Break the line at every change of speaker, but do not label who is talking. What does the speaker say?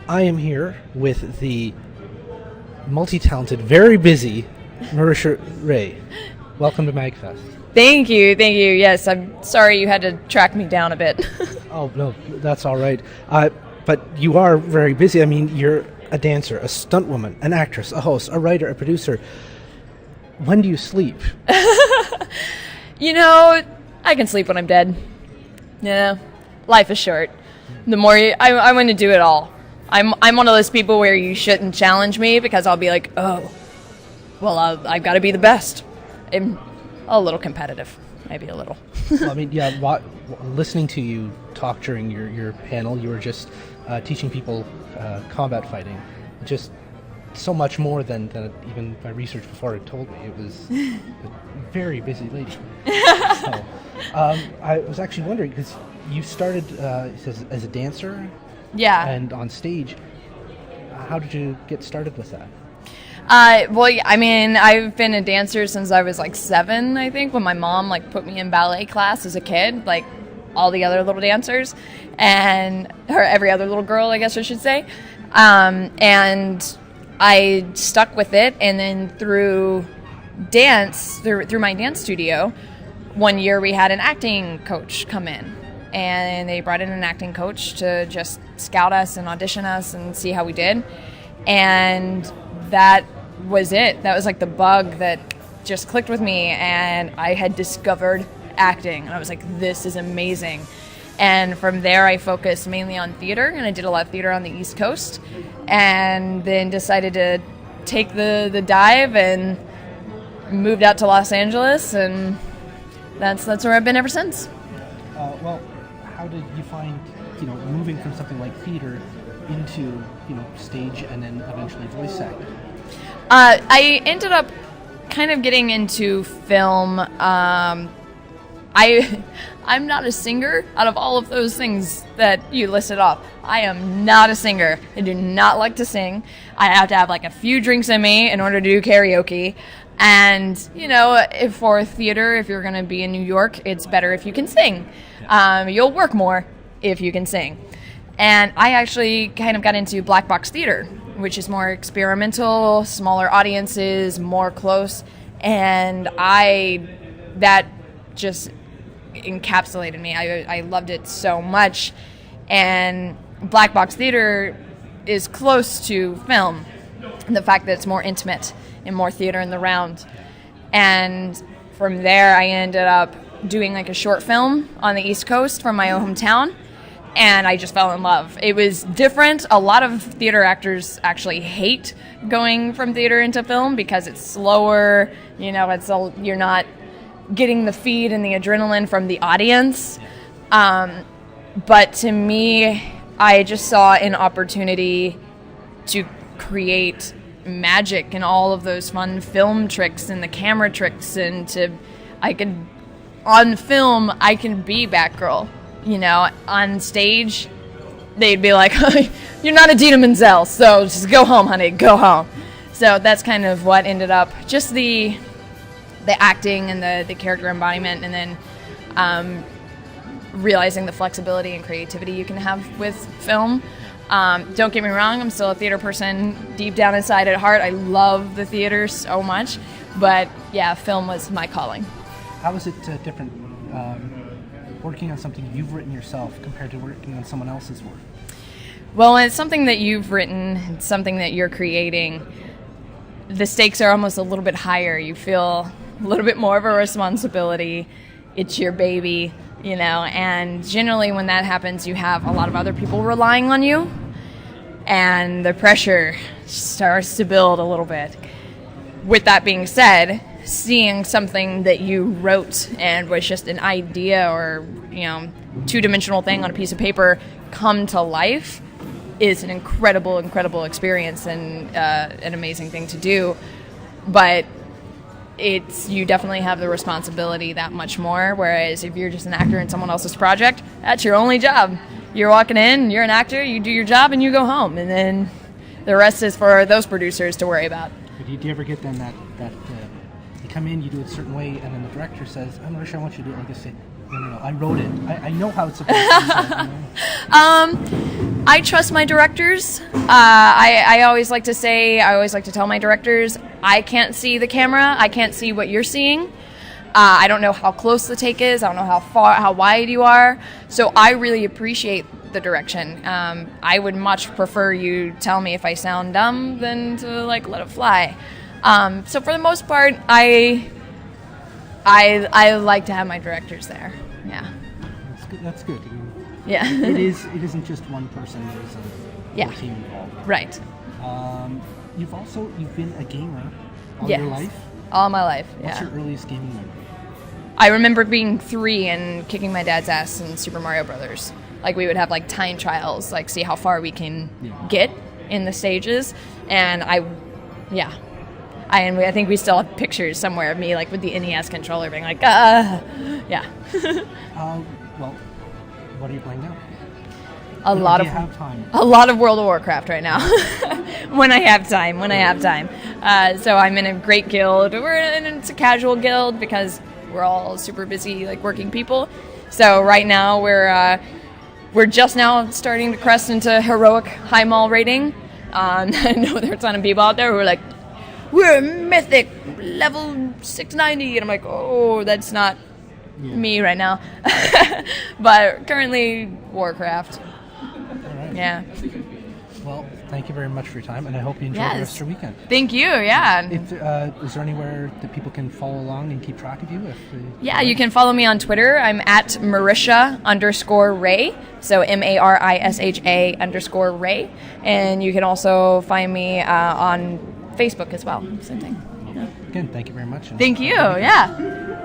I am here with the multi-talented, very busy Marisha Ray. Welcome to MAGFest.
Thank you. Yes, I'm sorry you had to track me down a bit.
Oh, no, that's all right. But you are very busy. I mean, you're a dancer, a stunt woman, an actress, a host, a writer, a producer. When do you sleep?
You know, I can sleep when I'm dead. Yeah, life is short. The more I want to do it all. I'm one of those people where you shouldn't challenge me because I'll be like, oh, well, I've got to be the best. I'm a little competitive, maybe a little.
Well, I mean, yeah, listening to you talk during your panel, you were just teaching people combat fighting. Just so much more than even my research before it told me. It was a very busy lady. So, I was actually wondering, because you started as a dancer,
yeah,
and on stage. How did you get started with that?
Well, I mean, I've been a dancer since I was like 7, I think, when my mom put me in ballet class as a kid, like all the other little dancers, or every other little girl, I guess I should say. And I stuck with it, and then through my dance studio, one year we had an acting coach come in, and they brought in an acting coach to just scout us and audition us and see how we did. And that was it. That was like the bug that just clicked with me, and I had discovered acting, and I was like, this is amazing. And from there I focused mainly on theater, and I did a lot of theater on the East Coast, and then decided to take the dive and moved out to Los Angeles, and that's where I've been ever since.
Well, how did you find, moving from something like theater into, stage and then eventually voice acting?
I ended up kind of getting into film. I'm not a singer. Out of all of those things that you listed off, I am not a singer. I do not like to sing. I have to have a few drinks in me in order to do karaoke. And, if for theater, if you're going to be in New York, it's better if you can sing. You'll work more if you can sing. And I actually kind of got into black box theater, which is more experimental, smaller audiences, more close. And that just encapsulated me. I loved it so much. And black box theater is close to film, and the fact that it's more intimate and more theater in the round. And from there I ended up doing a short film on the East Coast from my own hometown, and I just fell in love. It was different. A lot of theater actors actually hate going from theater into film because it's slower, you're not getting the feed and the adrenaline from the audience. But to me, I just saw an opportunity to create magic and all of those fun film tricks and the camera tricks, and on film, I can be Batgirl. On stage, they'd be like, you're not Idina Menzel, so just go home, honey, go home. So that's kind of what ended up, just the acting and the character embodiment, and then realizing the flexibility and creativity you can have with film. Don't get me wrong, I'm still a theater person deep down inside at heart. I love the theater so much, but yeah, film was my calling.
How is it different working on something you've written yourself compared to working on someone else's work?
Well, when it's something that you've written, it's something that you're creating, the stakes are almost a little bit higher. You feel a little bit more of a responsibility. It's your baby, and generally when that happens, you have a lot of other people relying on you, and the pressure starts to build a little bit. With that being said, seeing something that you wrote and was just an idea or, two-dimensional thing on a piece of paper come to life is an incredible experience and an amazing thing to do. But you definitely have the responsibility that much more, whereas if you're just an actor in someone else's project, that's your only job. You're walking in, you're an actor, you do your job, and you go home, and then the rest is for those producers to worry about.
Do you ever get then that you come in, you do it a certain way, and then the director says, I'm not sure I want you to do it like this? No, I wrote it. I know how it's supposed to be said.
I trust my directors. I always like to tell my directors, I can't see the camera. I can't see what you're seeing. I don't know how close the take is. I don't know how wide you are. So I really appreciate the direction. I would much prefer you tell me if I sound dumb than to like let it fly. So for the most part, I like to have my directors there. Yeah.
That's good. I mean,
Yeah.
it isn't just one person. There's a whole team involved.
Right.
You've been a gamer all
Yes.
your life.
All my life.
What's
Yeah.
your earliest gaming memory?
I remember being 3 and kicking my dad's ass in Super Mario Brothers. Like we would have like time trials, like see how far we can get in the stages. And I think we still have pictures somewhere of me like with the NES controller being like, yeah.
Well, what are you playing now?
A lot of World of Warcraft right now. when I have time. So I'm in a great guild. It's a casual guild because we're all super busy, like working people. So right now we're just now starting to crest into heroic high mall rating. I know there's a ton of people out there who are like, we're mythic level 690, and I'm like, oh, that's not me right now. But currently Warcraft.
All right.
Yeah.
Well, thank you very much for your time, and I hope you enjoy the rest of your weekend.
Thank you. Yeah.
Is there anywhere that people can follow along and keep track of you?
Yeah, you can follow me on Twitter. I'm at Marisha_Ray, so MARISHA_Ray, and you can also find me on Facebook as well. Same thing.
Again, thank you very much.
Thank you. Yeah.